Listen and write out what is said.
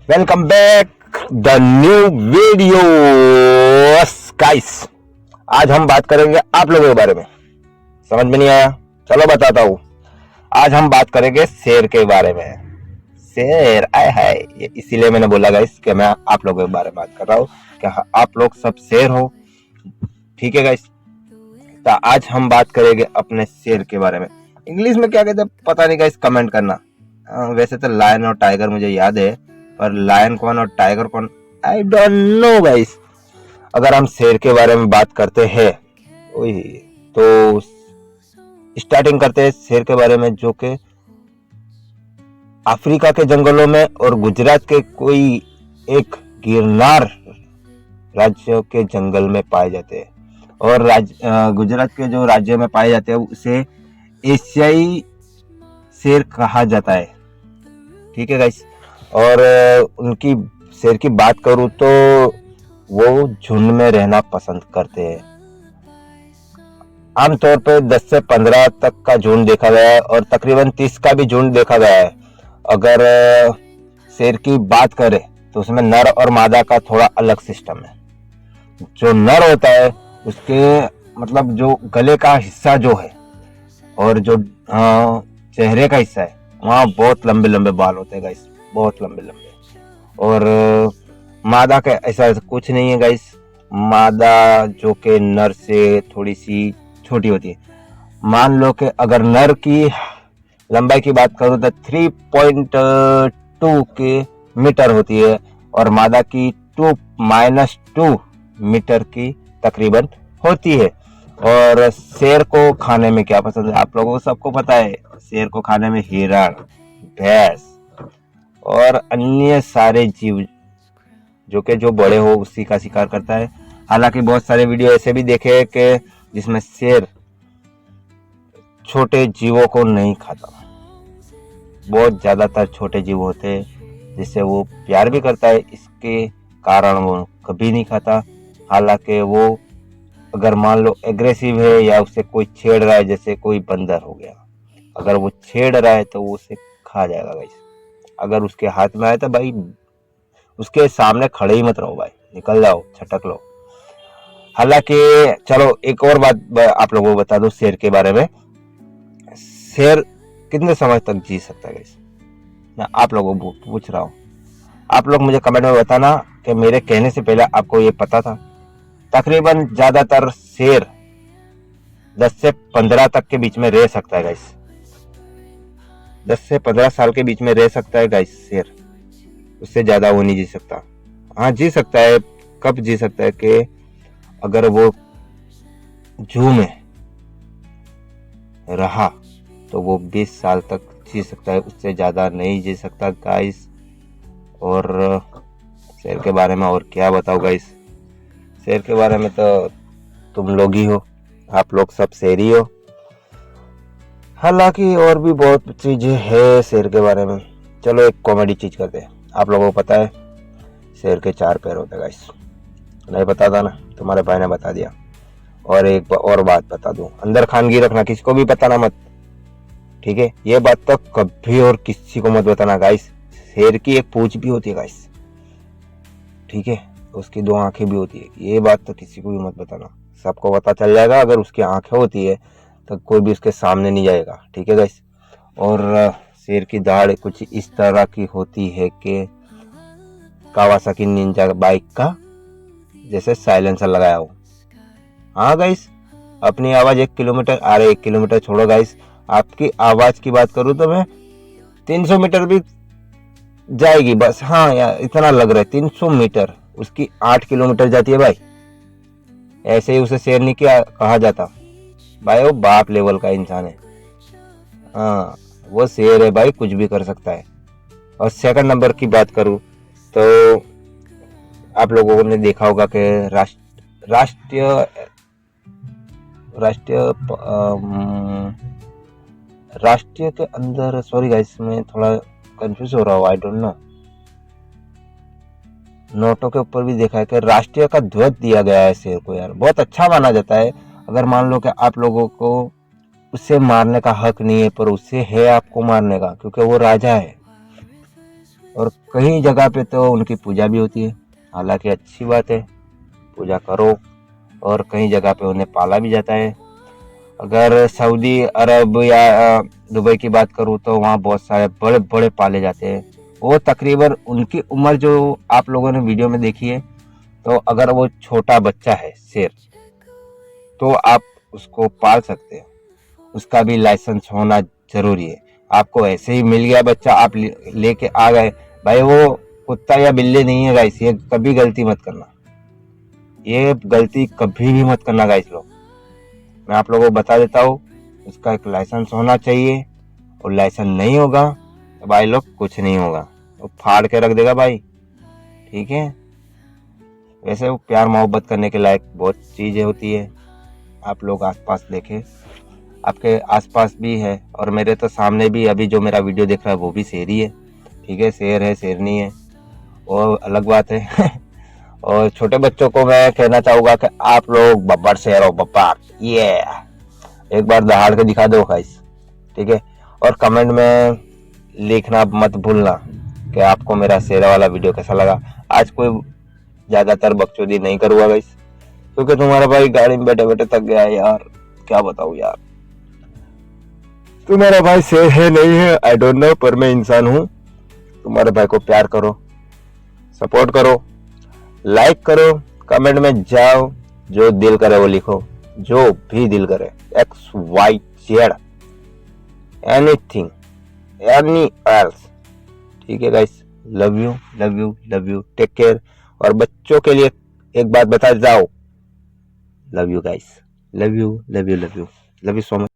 Welcome back the new video guys. आज हम बात करेंगे आप लोगों के बारे में। समझ में नहीं आया? चलो बताता हूँ। आज हम बात करेंगे शेर के बारे में। शेर आए है, ये इसीलिए मैंने बोला गाइस कि मैं आप लोगों के बारे में बात कर रहा हूँ कि आप लोग सब शेर हो। ठीक है गाइस, तो आज हम बात करेंगे अपने शेर के बारे में। इंग्लिश में क्या कहते हैं पता नहीं गाइस, कमेंट करना। वैसे तो लायन और टाइगर मुझे याद है, पर लायन कौन और टाइगर कौन आई डोंट नो गाइस। अगर हम शेर के बारे में बात करते हैं तो स्टार्टिंग करते हैं शेर के बारे में, जो कि अफ्रीका के जंगलों में और गुजरात के कोई एक गिरनार राज्य के जंगल में पाए जाते हैं। और गुजरात के जो राज्य में पाए जाते हैं उसे एशियाई शेर कहा जाता है। ठीक है गाइस, और उनकी शेर की बात करूं तो वो झुंड में रहना पसंद करते हैं। आमतौर पर 10 से 15 तक का झुंड देखा गया है और तकरीबन 30 का भी झुंड देखा गया है। अगर शेर की बात करें तो उसमें नर और मादा का थोड़ा अलग सिस्टम है। जो नर होता है उसके मतलब जो गले का हिस्सा जो है और जो चेहरे का हिस्सा है वहाँ बहुत लंबे लंबे बाल होते हैं गाइस, बहुत लंबे लंबे। और मादा का ऐसा कुछ नहीं है गाइस। मादा जो के नर से थोड़ी सी छोटी होती है। मान लो कि अगर नर की लंबाई की बात करूं तो 3.2 के मीटर होती है और मादा की 2 मीटर की तकरीबन होती है। और शेर को खाने में क्या पसंद है? आप लोगों को सबको पता है, शेर को खाने में हिरण, भैंस और अन्य सारे जीव जो बड़े हो उसी का शिकार करता है। हालांकि बहुत सारे वीडियो ऐसे भी देखे कि जिसमें शेर छोटे जीवों को नहीं खाता। बहुत ज्यादातर छोटे जीव होते हैं जिससे वो प्यार भी करता है, इसके कारण वो कभी नहीं खाता। हालांकि वो अगर मान लो एग्रेसिव है या उसे कोई छेड़ रहा है, जैसे कोई बंदर हो गया, अगर वो छेड़ रहा है तो वो उसे खा जाएगा गाइस। अगर उसके हाथ में आए तो भाई उसके सामने खड़े ही मत रहो भाई, निकल जाओ, छटक लो। हालांकि चलो एक और बात आप लोगों को बता दो शेर के बारे में। शेर कितने समय तक जी सकता है गाइस? मैं आप लोगों को पूछ रहा हूँ। आप लोग मुझे कमेंट में बताना कि मेरे कहने से पहले आपको ये पता था। तकरीबन ज्यादातर शेर 10 से 15 तक के बीच में रह सकता है गाइस। 10 से 15 साल के बीच में रह सकता है गाइस शेर, उससे ज्यादा वो नहीं जी सकता। हाँ जी सकता है। कब जी सकता है कि अगर वो जू में रहा तो वो 20 साल तक जी सकता है, उससे ज्यादा नहीं जी सकता गाइस। और शेर के बारे में और क्या बताओ गाइस? शेर के बारे में तो तुम लोग ही हो, आप लोग सब शेर ही हो। हालांकि और भी बहुत चीजें है शेर के बारे में। चलो एक कॉमेडी चीज करते हैं। आप लोगों को पता है शेर के 4 पैर होते हैं गाइस? नहीं पता था ना, तुम्हारे भाई ने बता दिया। और एक और बात बता दूं, अंदर खानगी रखना, किसी को भी बताना मत, ठीक है? ये बात तो कभी और किसी को मत बताना गाइस। शेर की एक पूंछ भी होती है गाइस, ठीक है? उसकी 2 आंखें भी होती है। ये बात तो किसी को भी मत बताना, सबको पता चल जाएगा। अगर उसकी आंखें होती है तो कोई भी उसके सामने नहीं जाएगा, ठीक है गाइस? और शेर की दाढ़ कुछ इस तरह की होती है कि कावासाकी निंजा बाइक का जैसे साइलेंसर लगाया हो। हाँ गाइस, अपनी आवाज 1 किलोमीटर, अरे 1 किलोमीटर छोड़ो गाइस, आपकी आवाज की बात करूं तो मैं 300 मीटर भी जाएगी बस। हाँ यार, इतना लग रहा है 300 मीटर, उसकी 8 किलोमीटर जाती है भाई। ऐसे ही उसे शेर नहीं किया कहा जाता भाई, वो बाप लेवल का इंसान है। हाँ, वो शेर है भाई, कुछ भी कर सकता है। और सेकंड नंबर की बात करूं तो आप लोगों ने देखा होगा कि राष्ट्रीय राष्ट्रीय के अंदर, सॉरी गाइस मैं थोड़ा कंफ्यूज हो रहा हूँ, आई डोंट नो। नोटों के ऊपर भी देखा है कि राष्ट्रीय का ध्वज दिया गया है शेर को। यार बहुत अच्छा माना जाता है। अगर मान लो कि आप लोगों को उसे मारने का हक नहीं है, पर उसे है आपको मारने का, क्योंकि वो राजा है और कई जगह पे तो उनकी पूजा भी होती है। हालांकि अच्छी बात है, पूजा करो। और कई जगह पे उन्हें पाला भी जाता है। अगर सऊदी अरब या दुबई की बात करूँ तो वहाँ बहुत सारे बड़े बड़े पाले जाते हैं। वो तकरीबन उनकी उम्र जो आप लोगों ने वीडियो में देखी है, तो अगर वो छोटा बच्चा है शेर, तो आप उसको पाल सकते हैं। उसका भी लाइसेंस होना जरूरी है। आपको ऐसे ही मिल गया बच्चा, आप लेके आ गए, भाई वो कुत्ता या बिल्ली नहीं है गाइस। ये कभी गलती मत करना, ये गलती कभी भी मत करना गाइस। लोग, मैं आप लोगों को बता देता हूँ, उसका एक लाइसेंस होना चाहिए। और लाइसेंस नहीं होगा तो भाई लोग कुछ नहीं होगा, वो फाड़ के रख देगा भाई। ठीक है। वैसे वो प्यार मोहब्बत करने के लायक बहुत चीजें होती है। आप लोग आसपास देखें, आपके आसपास भी है, और मेरे तो सामने भी अभी जो मेरा वीडियो देख रहा है वो भी शेर ही है। ठीक है, शेर है शेरनी है, वो अलग बात है। और छोटे बच्चों को मैं कहना चाहूंगा कि आप लोग बब्बर शेर हो, बब्बर। ये एक बार दहाड़ के दिखा दो गाइस। ठीक है। और कमेंट में लिखना मत भूलना कि आपको मेरा शेर वाला वीडियो कैसा लगा। आज कोई ज्यादातर बकचोदी नहीं करूंगा गाइस, क्योंकि तुम्हारा भाई गाड़ी में बैठे बैठे थक गया है यार। क्या बताऊं यार, तुम्हारा भाई शेर है नहीं है आई डोंट नो, पर मैं इंसान हूँ। तुम्हारे भाई को प्यार करो, सपोर्ट करो, लाइक करो, कमेंट में जाओ, जो दिल करे वो लिखो, जो भी दिल करे, XYZ, एनीथिंग, एनी एल्स। ठीक है guys, love you love you love you, take care. और बच्चों के लिए एक बात बता जाओ, love you guys, love you love you love you love you so much.